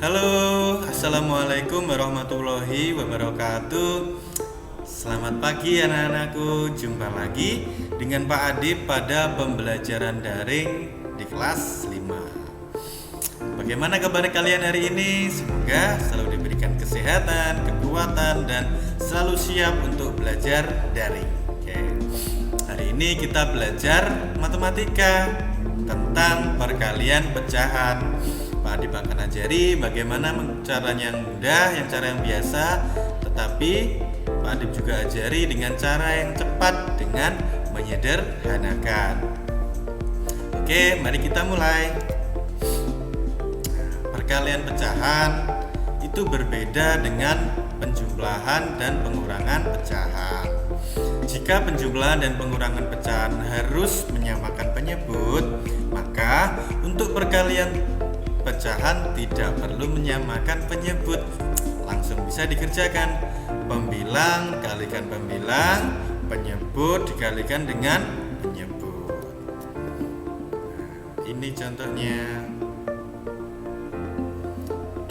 Halo, assalamualaikum warahmatullahi wabarakatuh. Selamat pagi anak-anakku. Jumpa lagi dengan Pak Adib pada pembelajaran daring di kelas 5. Bagaimana kabar kalian hari ini? Semoga selalu diberikan kesehatan, kekuatan, dan selalu siap untuk belajar daring. Oke. Hari ini kita belajar matematika tentang perkalian pecahan. Pak Adib akan ajari bagaimana caranya yang mudah, yang cara yang biasa, tetapi Pak Adib juga ajari dengan cara yang cepat dengan menyederhanakan. Oke, mari kita mulai. Perkalian pecahan itu berbeda dengan penjumlahan dan pengurangan pecahan. Jika penjumlahan dan pengurangan pecahan harus menyamakan penyebut, maka untuk perkalian pecahan tidak perlu menyamakan penyebut, langsung bisa dikerjakan. Pembilang kalikan pembilang, penyebut dikalikan dengan penyebut. Ini contohnya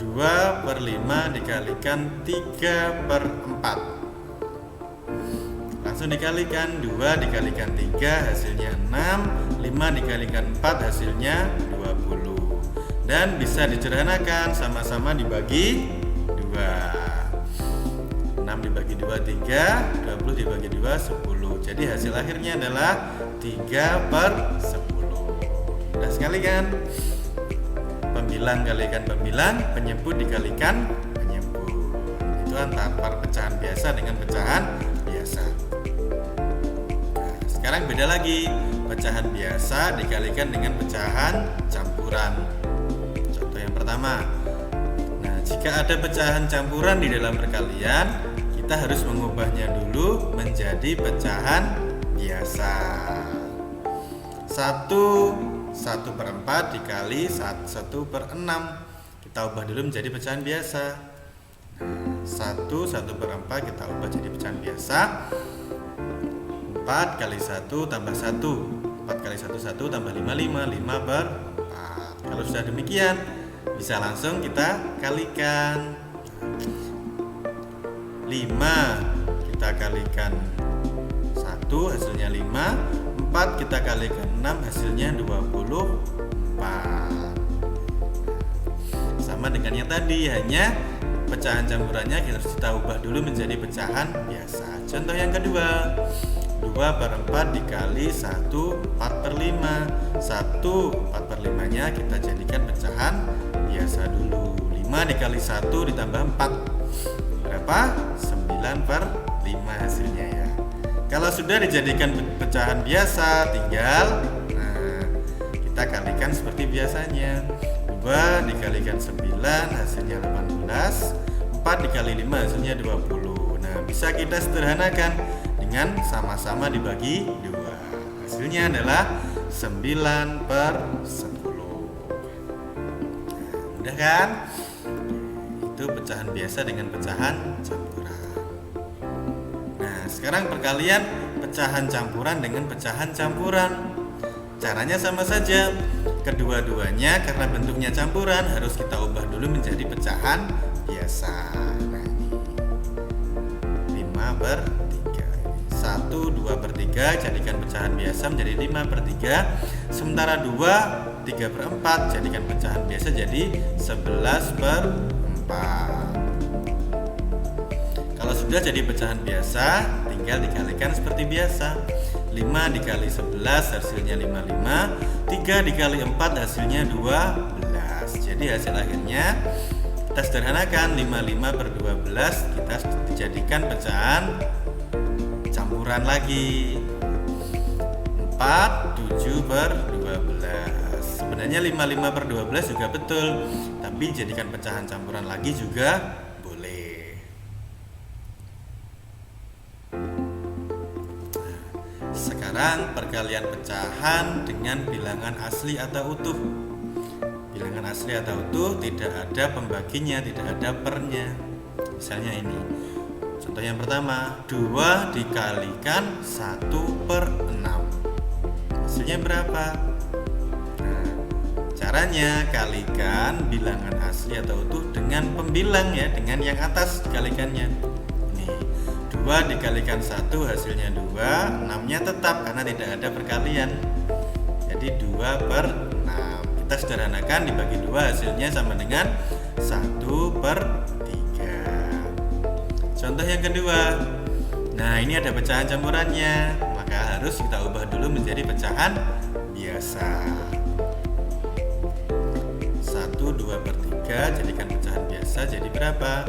2/5 dikalikan 3/4. Langsung dikalikan, 2 dikalikan 3 hasilnya 6, 5 dikalikan 4 hasilnya 20. Dan bisa disederhanakan, sama-sama dibagi 2. 6 dibagi 2 3, 20 dibagi 2 10. Jadi hasil akhirnya adalah 3/10. Mudah sekali kan? Pembilang kalikan pembilang, penyebut dikalikan penyebut. Itu antara pecahan biasa dengan pecahan biasa. Nah, sekarang beda lagi. Pecahan biasa dikalikan dengan pecahan campuran. Pertama, nah jika ada pecahan campuran di dalam perkalian, kita harus mengubahnya dulu menjadi pecahan biasa. 1/4 dikali 1/6, kita ubah dulu menjadi pecahan biasa. Nah, 1/4 kita ubah jadi pecahan biasa. 4 kali 1 tambah 1, 4 kali 1 1 tambah 5 5/4. Kalau sudah demikian, bisa langsung kita kalikan. 5 kita kalikan 1 hasilnya 5, 4 kita kalikan 6 hasilnya 24. Sama dengan yang tadi, hanya pecahan campurannya kita ubah dulu menjadi pecahan biasa. Contoh yang kedua, 2/4 dikali 1 4/5. 1 4/5 nya kita jadikan pecahan biasa dulu. 5 dikali 1 ditambah 4 berapa? 9/5 hasilnya ya. Kalau sudah dijadikan pecahan biasa, tinggal kita kalikan seperti biasanya. 2 dikalikan 9 hasilnya 18, 4 dikali 5 hasilnya 20. Nah, bisa kita sederhanakan dengan sama-sama dibagi 2. Hasilnya adalah 9/10. Mudah kan? Itu pecahan biasa dengan pecahan campuran. Nah, sekarang perkalian pecahan campuran dengan pecahan campuran. Caranya sama saja. Kedua-duanya karena bentuknya campuran harus kita ubah dulu menjadi pecahan biasa. Nah, ini 5/3. 1 2/3 jadikan pecahan biasa menjadi 5/3. Sementara 2 3/4 jadikan pecahan biasa jadi 11/4. Kalau sudah jadi pecahan biasa, tinggal dikalikan seperti biasa. 5 dikali 11 hasilnya 55, 3 dikali 4 hasilnya 12. Jadi hasil akhirnya kita sederhanakan, 55/12 kita dijadikan pecahan campuran lagi. 4 7/12. Sebenarnya 55/12 juga betul, tapi jadikan pecahan campuran lagi juga boleh. Sekarang perkalian pecahan dengan bilangan asli atau utuh. Bilangan asli atau utuh tidak ada pembaginya, tidak ada pernya. Misalnya ini. Contoh yang pertama, 2 dikalikan 1/6. Hasilnya berapa? Nah, Caranya kalikan bilangan asli atau utuh dengan pembilang ya, dengan yang atas dikalikannya. Nih, 2 dikalikan 1 hasilnya 2, 6-nya tetap karena tidak ada perkalian. Jadi 2/6. Kita sederhanakan, dibagi 2 hasilnya sama dengan 1/3. Contoh yang kedua. Nah, ini ada pecahan campurannya, maka harus kita ubah dulu menjadi pecahan biasa. 2/3 jadikan pecahan biasa jadi berapa?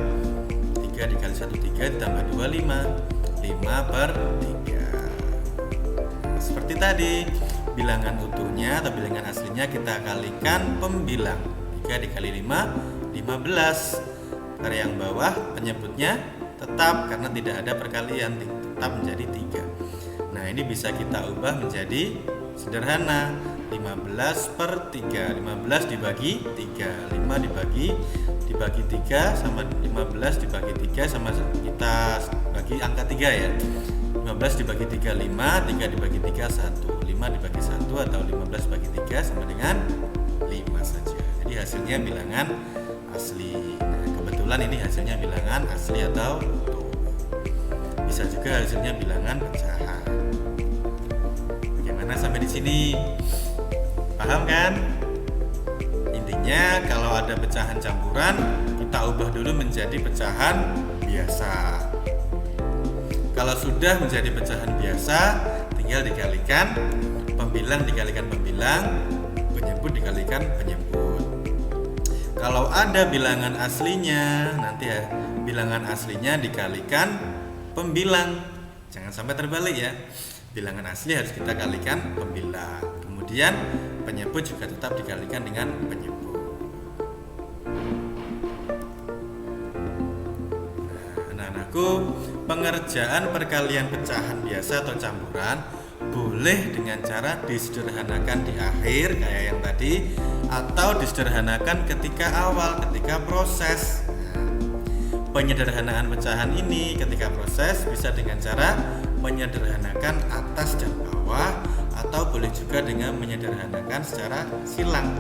3 dikali 1 3 ditambah 2 5. 5/3. Seperti tadi, bilangan utuhnya atau bilangan aslinya kita kalikan pembilang. 3 dikali 5 15. Karena yang bawah penyebutnya tetap karena tidak ada perkalian, tetap menjadi 3. Nah, ini bisa kita ubah menjadi sederhana, 15/3. 15 dibagi 3, 5 dibagi 3 sama 15 dibagi 3 sama, kita bagi angka 3 ya. 15 dibagi 3 5, 3 dibagi 3 1, 5 dibagi 1 atau 15 bagi 3 sama dengan 5 saja. Jadi hasilnya bilangan asli. Nah, kebetulan ini hasilnya bilangan asli atau utuh. Bisa juga hasilnya bilangan pecahan. Bagaimana sampai di sini? Paham kan? Intinya kalau ada pecahan campuran, kita ubah dulu menjadi pecahan biasa. Kalau sudah menjadi pecahan biasa, tinggal dikalikan pembilang dikalikan pembilang, penyebut dikalikan penyebut. Kalau ada bilangan aslinya, nanti ya bilangan aslinya dikalikan pembilang. Jangan sampai terbalik ya. Bilangan asli harus kita kalikan pembilang. Kemudian penyebut juga tetap dikalikan dengan penyebut. Nah, anak-anakku, pengerjaan perkalian pecahan biasa atau campuran boleh dengan cara disederhanakan di akhir kayak yang tadi, atau disederhanakan ketika awal, ketika proses. Penyederhanaan pecahan ini ketika proses bisa dengan cara menyederhanakan atas dan bawah, atau boleh juga dengan menyederhanakan secara silang.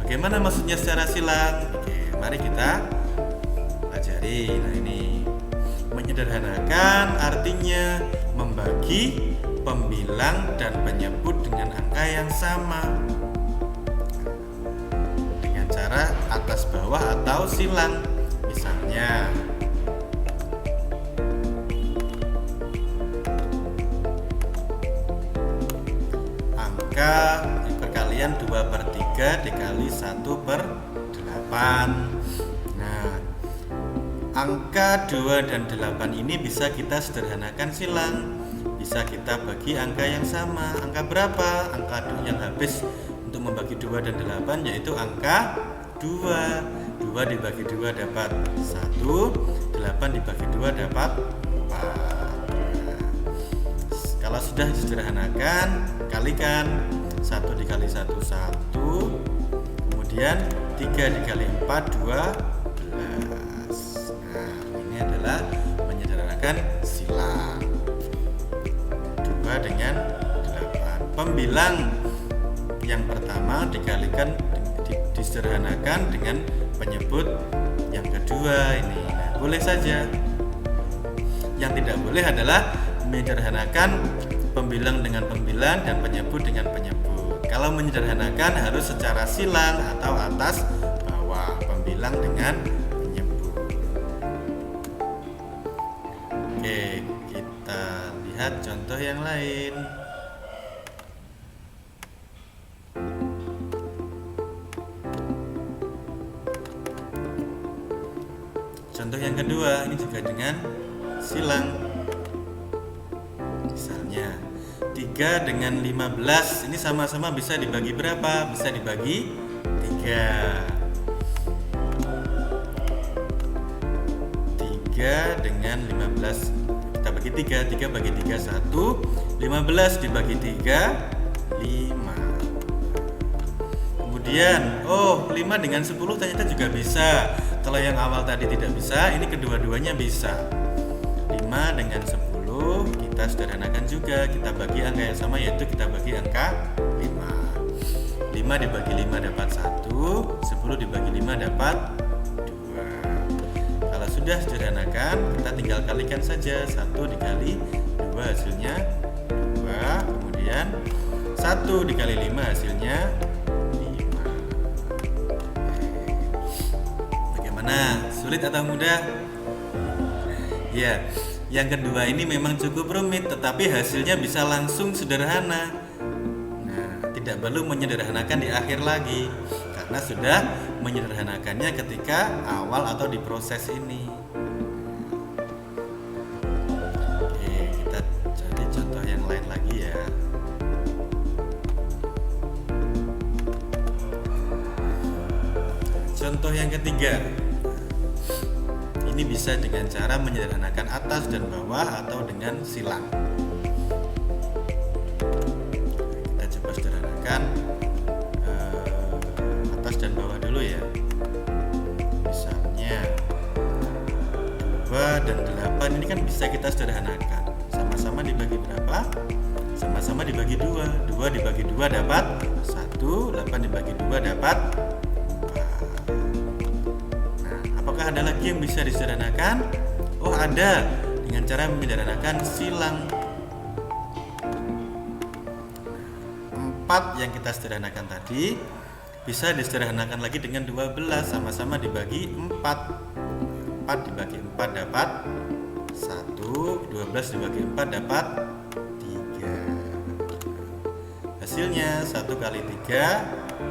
Bagaimana maksudnya secara silang? Oke, mari kita pelajari. Nah, ini menyederhanakan artinya membagi pembilang dan penyebut dengan angka yang sama dengan cara atas bawah atau silang. Misalnya angka perkalian 2/3 dikali 1/8. Nah, angka 2 dan 8 ini bisa kita sederhanakan silang. Bisa kita bagi angka yang sama. Angka berapa? Angka yang habis untuk membagi 2 dan 8 yaitu angka 2. 2 dibagi 2 dapat 1, 8 dibagi 2 dapat 4. Kalau sudah disederhanakan, kalikan 1 dikali 1 1, kemudian 3 dikali 4 12. Nah, ini adalah menyederhanakan silang. 2 dengan 8. Pembilang yang pertama dikalikan disederhanakan dengan penyebut yang kedua ini. Nah, boleh saja. Yang tidak boleh adalah menyederhanakan pembilang dengan pembilang dan penyebut dengan penyebut. Kalau menyederhanakan harus secara silang atau atas bawah, pembilang dengan penyebut. Oke, kita lihat contoh yang lain. Contoh yang kedua, ini juga dengan silang. Misalnya 3 dengan 15, ini sama-sama bisa dibagi berapa? Bisa dibagi 3. 3 dengan 15, kita bagi 3. 3 bagi 3 1. 15 dibagi 3 5. Kemudian 5 dengan 10 ternyata juga bisa. Kalau yang awal tadi tidak bisa, ini kedua-duanya bisa. 5 dengan 10 kita sederhanakan juga. Kita bagi angka yang sama, yaitu kita bagi angka 5. 5 dibagi 5 dapat 1, 10 dibagi 5 dapat 2. Kalau sudah sederhanakan, kita tinggal kalikan saja. 1 dikali 2 hasilnya 2. Kemudian 1 dikali 5 hasilnya 5. Bagaimana? Sulit atau mudah? Ya, yang kedua ini memang cukup rumit, tetapi hasilnya bisa langsung sederhana. Nah, tidak perlu menyederhanakan di akhir lagi, karena sudah menyederhanakannya ketika awal atau di proses ini. Oke, kita cari contoh yang lain lagi ya. Contoh yang ketiga. Ini bisa dengan cara menyederhanakan atas dan bawah atau dengan silang. Kita coba sederhanakan atas dan bawah dulu ya. Misalnya 2 dan 8 ini kan bisa kita sederhanakan. Sama-sama dibagi berapa? Sama-sama dibagi 2. 2 dibagi 2 dapat 1, 8 dibagi 2 dapat 4. Apakah ada lagi yang bisa disederhanakan? Oh, ada, dengan cara menyederhanakan silang. 4 yang kita sederhanakan tadi bisa disederhanakan lagi dengan 12, sama-sama dibagi 4. 4 dibagi 4 dapat 1, 12 dibagi 4 dapat 3. Hasilnya 1 kali 3,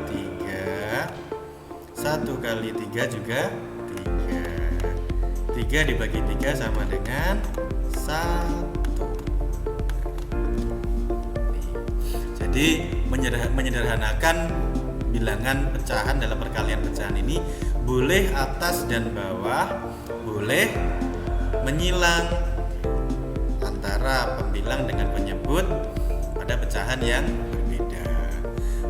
3. 1 kali 3 juga 3 dibagi 3 sama dengan 1. Jadi menyederhanakan bilangan pecahan dalam perkalian pecahan ini boleh atas dan bawah, boleh menyilang antara pembilang dengan penyebut pada pecahan yang berbeda.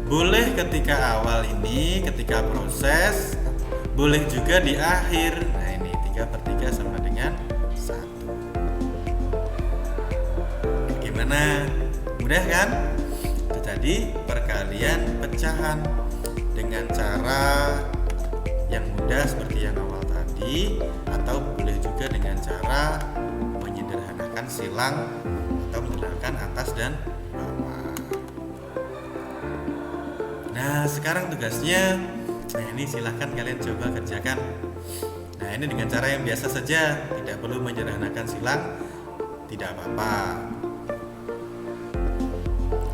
Boleh ketika awal ini, ketika proses, boleh juga di akhir. Nah, ini 3/3 sama dengan 1. Gimana? Mudah kan? Itu tadi perkalian pecahan dengan cara yang mudah seperti yang awal tadi, atau boleh juga dengan cara menyederhanakan silang atau menyederhanakan atas dan bawah. Nah, sekarang tugasnya, nah ini silahkan kalian coba kerjakan. Nah, ini dengan cara yang biasa saja, tidak perlu menyederhanakan silang, tidak apa-apa.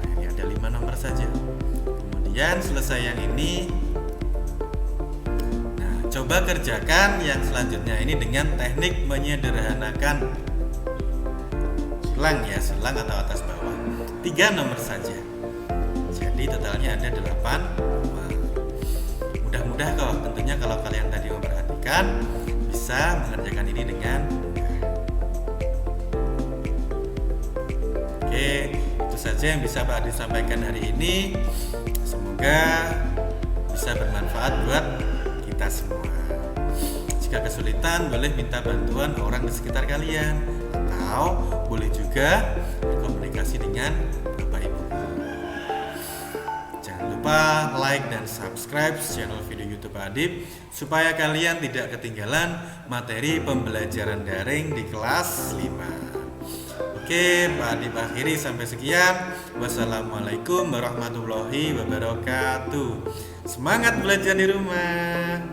Nah, ini ada 5 nomor saja. Kemudian selesai yang ini, nah coba kerjakan yang selanjutnya ini dengan teknik menyederhanakan silang ya, silang atau atas bawah. 3 nomor saja. Jadi totalnya ada 8 nomor. Mudah-mudah kok, tentunya kalau kalian tadi memperhatikan bisa mengerjakan ini dengan mudah. Oke, itu saja yang bisa Pak Adi sampaikan hari ini. Semoga bisa bermanfaat buat kita semua. Jika kesulitan, boleh minta bantuan orang di sekitar kalian, atau boleh juga berkomunikasi dengan Bapak Ibu. Jangan lupa like dan subscribe channel video YouTube Pak Adib supaya kalian tidak ketinggalan materi pembelajaran daring di kelas 5. Oke, Pak Adib akhiri sampai sekian. Wassalamualaikum warahmatullahi wabarakatuh. Semangat belajar di rumah.